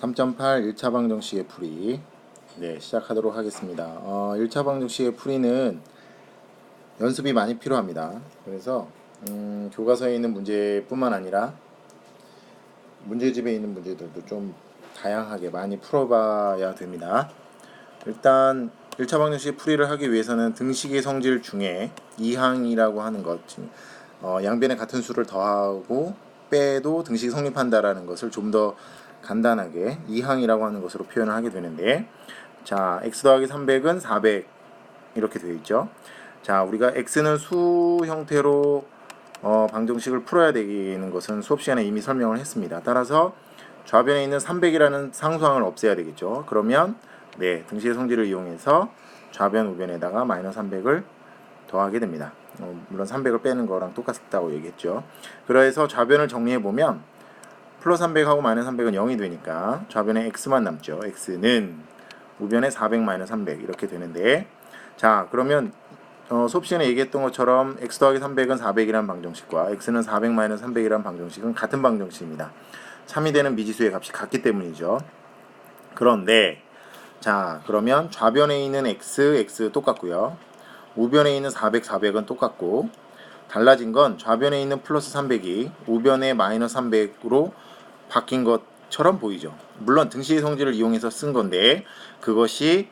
3.8 1차 방정식의 풀이 시작하도록 하겠습니다. 1차 방정식의 풀이는 연습이 많이 필요합니다. 그래서 교과서에 있는 문제뿐만 아니라 문제집에 있는 문제들도 좀 다양하게 많이 풀어봐야 됩니다. 일단 1차 방정식의 풀이를 하기 위해서는 등식의 성질 중에 이항이라고 하는 것, 양변에 같은 수를 더하고 빼도 등식이 성립한다라는 것을 좀 더 간단하게 이항이라고 하는 것으로 표현을 하게 되는데, 자, x 더하기 300은 400 이렇게 되어 있죠. 자, 우리가 x는 수 형태로 방정식을 풀어야 되는 것은 수업 시간에 이미 설명을 했습니다. 따라서 좌변에 있는 300이라는 상수항을 없애야 되겠죠. 그러면 등식의 성질을 이용해서 좌변 우변에다가 마이너스 300을 더하게 됩니다. 물론 300을 빼는 거랑 똑같다고 얘기했죠. 그래서 좌변을 정리해 보면 플러스 300하고 마이너스 300은 0이 되니까 좌변에 x만 남죠. x는 우변에 400 마이너스 300 이렇게 되는데, 자, 그러면 수업 시간에 얘기했던 것처럼 x 더하기 300은 400이라는 방정식과 x는 400 마이너스 300이라는 방정식은 같은 방정식입니다. 3이 되는 미지수의 값이 같기 때문이죠. 그런데 자, 그러면 좌변에 있는 x 똑같고요. 우변에 있는 400, 400은 똑같고, 달라진 건 좌변에 있는 플러스 300이 우변에 마이너스 300으로 바뀐 것처럼 보이죠. 물론 등식의 성질을 이용해서 쓴 건데, 그것이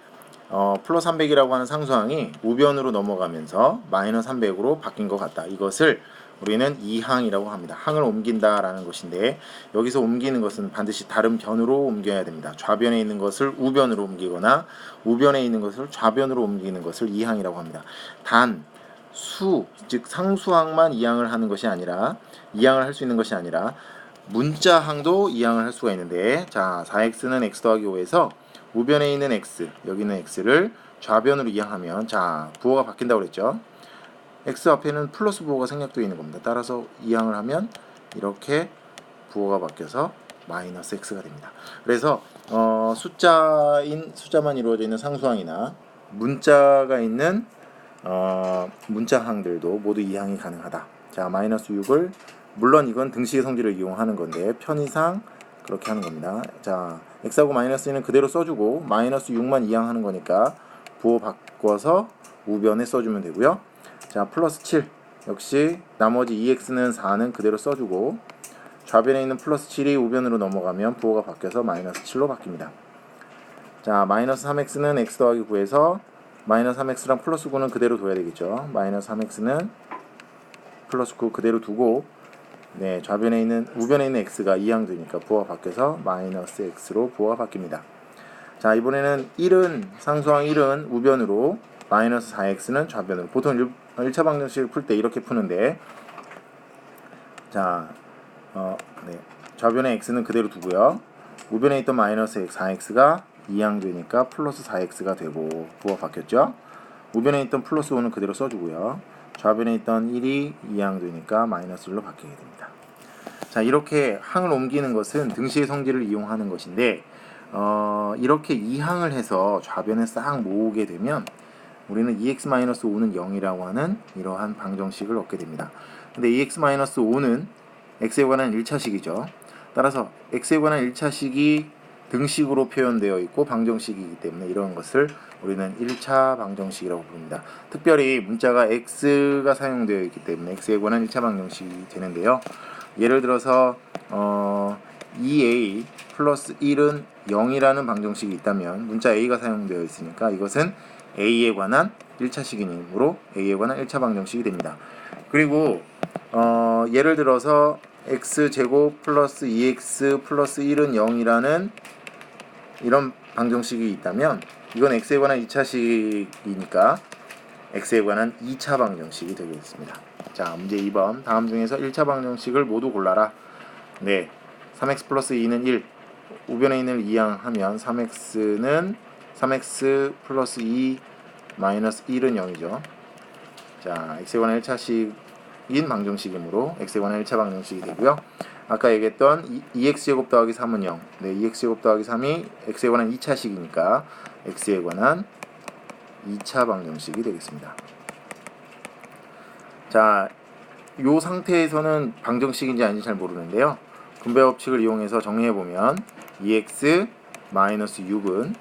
플러스 300이라고 하는 상수항이 우변으로 넘어가면서 마이너스 300으로 바뀐 것 같다. 이것을 우리는 이항이라고 합니다. 항을 옮긴다라는 것인데, 여기서 옮기는 것은 반드시 다른 변으로 옮겨야 됩니다. 좌변에 있는 것을 우변으로 옮기거나 우변에 있는 것을 좌변으로 옮기는 것을 이항이라고 합니다. 단 수, 즉 상수항만 이항을 하는 것이 아니라, 이항을 할 수 있는 것이 아니라 문자항도 이항을 할 수가 있는데, 자, 4x는 x 더하기 5에서 우변에 있는 x, 여기는 x를 좌변으로 이항하면, 자, 부호가 바뀐다고 그랬죠. x 앞에는 플러스 부호가 생략되어 있는 겁니다. 따라서 이항을 하면 이렇게 부호가 바뀌어서 마이너스 x가 됩니다. 그래서 숫자만 이루어져 있는 상수항이나 문자가 있는 문자항들도 모두 이항이 가능하다. 자, 마이너스 6을, 물론 이건 등식의 성질을 이용하는 건데 편의상 그렇게 하는 겁니다. 자, x하고 마이너스는 그대로 써주고 마이너스 6만 이항하는 거니까 부호 바꿔서 우변에 써주면 되고요. 자, 플러스 7 역시 나머지 2x는 4는 그대로 써주고 좌변에 있는 플러스 7이 우변으로 넘어가면 부호가 바뀌어서 마이너스 7로 바뀝니다. 자, 마이너스 3x는 x 더하기 9에서 마이너스 3x랑 플러스 9는 그대로 둬야 되겠죠. 마이너스 3x는 플러스 9 그대로 두고, 좌변에 있는 우변에 있는 x가 이항되니까 부호가 바뀌어서 마이너스 x로 부호가 바뀝니다. 자, 이번에는 1은 상수항 1은 우변으로, 마이너스 4x는 좌변으로. 보통 1차 방정식을 풀 때 이렇게 푸는데, 자, 좌변에 x는 그대로 두고요. 우변에 있던 마이너스 4x가 이항되니까 플러스 4x가 되고 부호가 바뀌었죠. 우변에 있던 플러스 5는 그대로 써주고요. 좌변에 있던 1이 이항되니까 마이너스 1로 바뀌게 됩니다. 자, 이렇게 항을 옮기는 것은 등식의 성질을 이용하는 것인데, 이렇게 이항을 해서 좌변에 싹 모으게 되면 우리는 2x-5는 0이라고 하는 이러한 방정식을 얻게 됩니다. 근데 2x-5는 x에 관한 1차식이죠. 따라서 x에 관한 1차식이 등식으로 표현되어 있고 방정식이기 때문에 이런 것을 우리는 1차 방정식이라고 부릅니다. 특별히 문자가 x가 사용되어 있기 때문에 x에 관한 1차 방정식이 되는데요. 예를 들어서 2a 플러스 1은 0이라는 방정식이 있다면 문자 a가 사용되어 있으니까 이것은 a에 관한 1차식이므로 a에 관한 1차 방정식이 됩니다. 그리고 예를 들어서 x제곱 플러스 2x 플러스 1은 0이라는 이런 방정식이 있다면 이건 x에 관한 2차식이니까 x에 관한 2차 방정식이 되겠습니다. 자, 문제 2번. 다음 중에서 1차 방정식을 모두 골라라. 3x 플러스 2는 1, 우변에 있는 이항하면 3x 플러스 2 마이너스 1은 0이죠. 자, x에 관한 1차식인 방정식이므로 x에 관한 1차 방정식이 되고요. 아까 얘기했던 2x제곱 더하기 3은 0. 2x제곱 더하기 3이 x에 관한 2차식이니까 x에 관한 2차 방정식이 되겠습니다. 자, 이 상태에서는 방정식인지 아닌지 잘 모르는데요. 분배 법칙을 이용해서 정리해보면 2x 마이너스 6은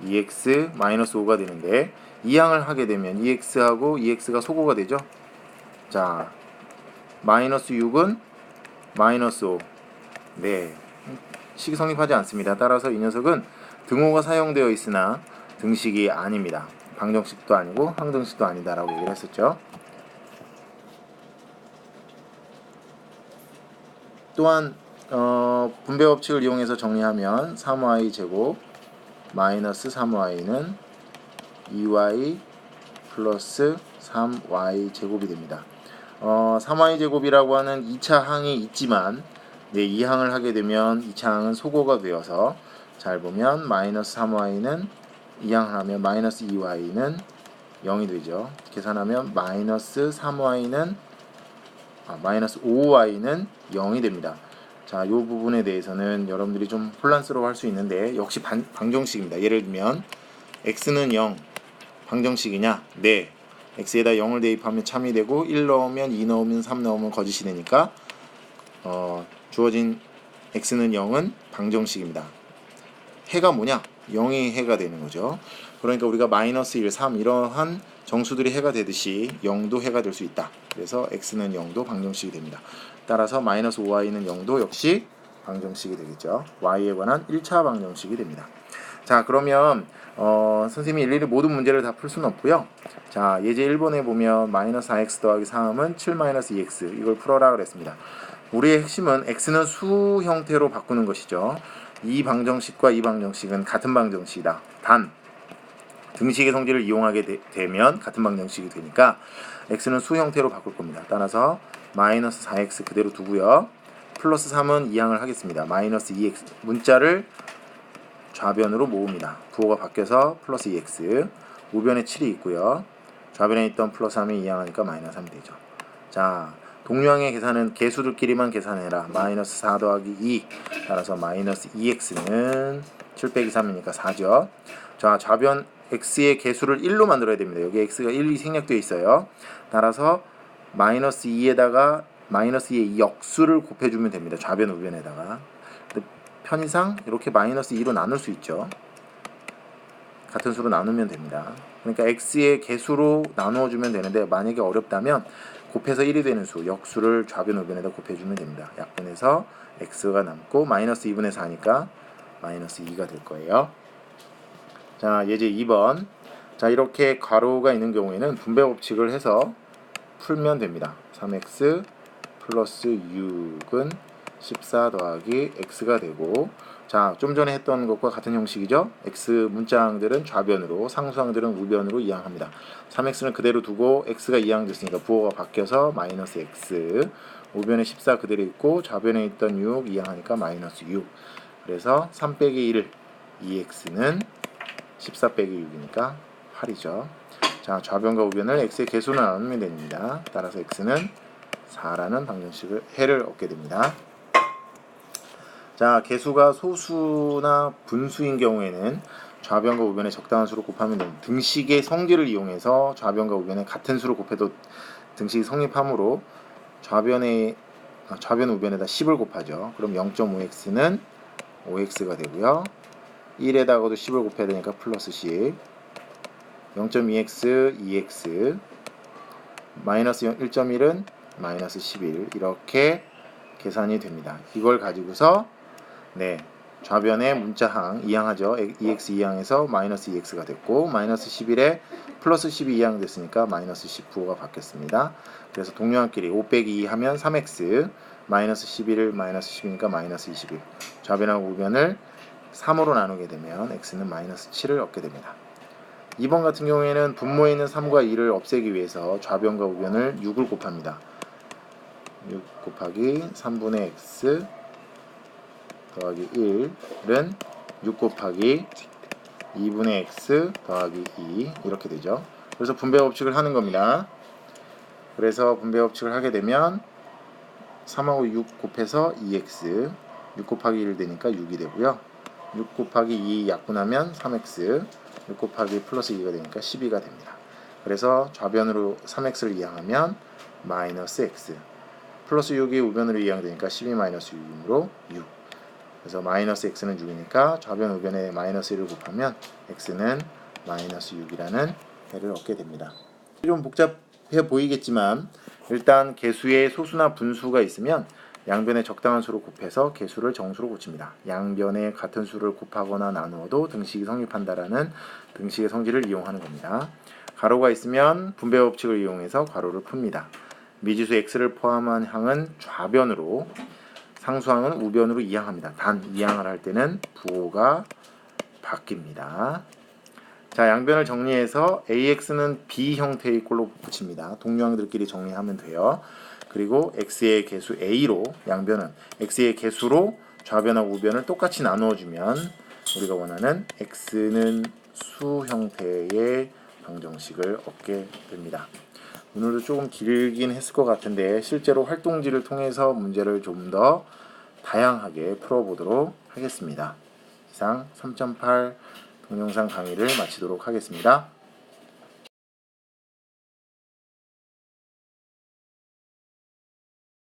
2x 마이너스 5가 되는데 이항을 하게 되면 2x하고 2x가 소거가 되죠. 자, 마이너스 6은 마이너스 5. 네, 식이 성립하지 않습니다. 따라서 이 녀석은 등호가 사용되어 있으나 등식이 아닙니다. 방정식도 아니고 항등식도 아니다라고 얘기를 했었죠. 또한 분배 법칙을 이용해서 정리하면 3y 제곱 마이너스 3y는 2y 플러스 3y 제곱이 됩니다. 3y 제곱이라고 하는 2차 항이 있지만 네, 이 항을 하게 되면 2차 항은 소거가 되어서 잘 보면 마이너스 3y는 이 항을 하면 마이너스 2y는 0이 되죠. 계산하면 마이너스 3y는 마이너스 5y는 0이 됩니다. 자, 이 부분에 대해서는 여러분들이 좀 혼란스러워 할 수 있는데 역시 방정식입니다. 예를 들면 x는 0 방정식이냐? 네. x에다 0을 대입하면 참이 되고 1 넣으면 2 넣으면 3 넣으면 거짓이 되니까 주어진 x는 0은 방정식입니다. 해가 뭐냐? 0이 해가 되는 거죠. 그러니까 우리가 마이너스 1, 3 이러한 정수들이 해가 되듯이 0도 해가 될 수 있다. 그래서 x는 0도 방정식이 됩니다. 따라서 마이너스 5y는 0도 역시 방정식이 되겠죠. y에 관한 1차 방정식이 됩니다. 자, 그러면 선생님이 일일이 모든 문제를 다 풀 수는 없고요. 자, 예제 1번에 보면 마이너스 4x 더하기 3은 7 마이너스 2x 이걸 풀어라 그랬습니다. 우리의 핵심은 x는 수 형태로 바꾸는 것이죠. 이 방정식과 이 방정식은 같은 방정식이다. 단 등식의 성질을 이용하게 되면 같은 방정식이 되니까 x는 수 형태로 바꿀 겁니다. 따라서 마이너스 4x 그대로 두고요. 플러스 3은 이항을 하겠습니다. 마이너스 2x 문자를 좌변으로 모읍니다. 부호가 바뀌어서 플러스 2x 우변에 7이 있고요. 좌변에 있던 플러스 3이 이항하니까 마이너스 3이 되죠. 자, 동류항의 계산은 개수들끼리만 계산해라. 마이너스 4 더하기 2 따라서 마이너스 2x는 7 빼기 3이니까 4죠. 자, 좌변 x의 개수를 1로 만들어야 됩니다. 여기 x가 1이 생략되어 있어요. 따라서 마이너스 2에다가 마이너스 2의 역수를 곱해주면 됩니다. 좌변 우변에다가. 편의상 이렇게 마이너스 2로 나눌 수 있죠. 같은 수로 나누면 됩니다. 그러니까 x의 개수로 나누어주면 되는데 만약에 어렵다면 곱해서 1이 되는 수, 역수를 좌변 우변에다 곱해주면 됩니다. 약분해서 x가 남고 마이너스 2분의 4니까 마이너스 2가 될 거예요. 자, 예제 2번. 자, 이렇게 가로가 있는 경우에는 분배 법칙을 해서 풀면 됩니다. 3x 플러스 6은 14 더하기 x가 되고, 자, 좀 전에 했던 것과 같은 형식이죠. x 문자항들은 좌변으로, 상수항들은 우변으로 이항합니다. 3x는 그대로 두고 x가 이항됐으니까 부호가 바뀌어서 마이너스 x, 우변에 14 그대로 있고 좌변에 있던 6 이항하니까 마이너스 6. 그래서 3 빼기 1, 2x는 14 빼기 6이니까 8이죠. 자, 좌변과 우변을 x의 개수로 나누면 됩니다. 따라서 x는 4라는 방정식을 해를 얻게 됩니다. 자, 개수가 소수나 분수인 경우에는 좌변과 우변의 적당한 수로 곱하면 됩니다. 등식의 성질을 이용해서 좌변과 우변의 같은 수로 곱해도 등식이 성립하므로 좌변 우변에다 10을 곱하죠. 그럼 0.5x는 5x가 되고요. 1에다가도 10을 곱해야 되니까 플러스 10. 0.2x, 2x. 마이너스 1.1은 마이너스 11. 이렇게 계산이 됩니다. 이걸 가지고서 네, 좌변의 문자항 이항하죠. 2x 이항에서 마이너스 2x가 됐고 마이너스 11에 플러스 12 이항 됐으니까 마이너스 19가 바뀌었습니다. 그래서 동류항끼리 5 빼기 2 하면 3x, 마이너스 11을 마이너스 10이니까 마이너스 21. 좌변하고 우변을 3으로 나누게 되면 x는 마이너스 7을 얻게 됩니다. 2번 같은 경우에는 분모에 있는 3과 2를 없애기 위해서 좌변과 우변을 6을 곱합니다. 6 곱하기 3분의 x 더하기 1은 6 곱하기 2분의 x 더하기 2 이렇게 되죠. 그래서 분배 법칙을 하는 겁니다. 그래서 분배 법칙을 하게 되면 3하고 6 곱해서 2x 6 곱하기 1 되니까 6이 되고요. 6 곱하기 2 약분하면 3x 6 곱하기 플러스 2가 되니까 12가 됩니다. 그래서 좌변으로 3x를 이항하면 마이너스 x 플러스 6이 우변으로 이항되니까 12 마이너스 6이므로 6. 그래서 마이너스 x는 6이니까 좌변 우변에 마이너스 1을 곱하면 x는 마이너스 6이라는 해를 얻게 됩니다. 좀 복잡해 보이겠지만 일단 개수에 소수나 분수가 있으면 양변에 적당한 수로 곱해서 개수를 정수로 고칩니다. 양변에 같은 수를 곱하거나 나누어도 등식이 성립한다라는 등식의 성질을 이용하는 겁니다. 가로가 있으면 분배 법칙을 이용해서 가로를 풉니다. 미지수 x를 포함한 항은 좌변으로, 상수항은 우변으로 이항합니다. 단 이항을 할 때는 부호가 바뀝니다. 자, 양변을 정리해서 AX는 B 형태의 꼴로 붙입니다. 동류항들끼리 정리하면 돼요. 그리고 X의 개수 A로, 양변은 X의 개수로 좌변하고 우변을 똑같이 나누어주면 우리가 원하는 X는 수 형태의 방정식을 얻게 됩니다. 오늘도 조금 길긴 했을 것 같은데 실제로 활동지를 통해서 문제를 좀 더 다양하게 풀어보도록 하겠습니다. 이상 3.8 동영상 강의를 마치도록 하겠습니다.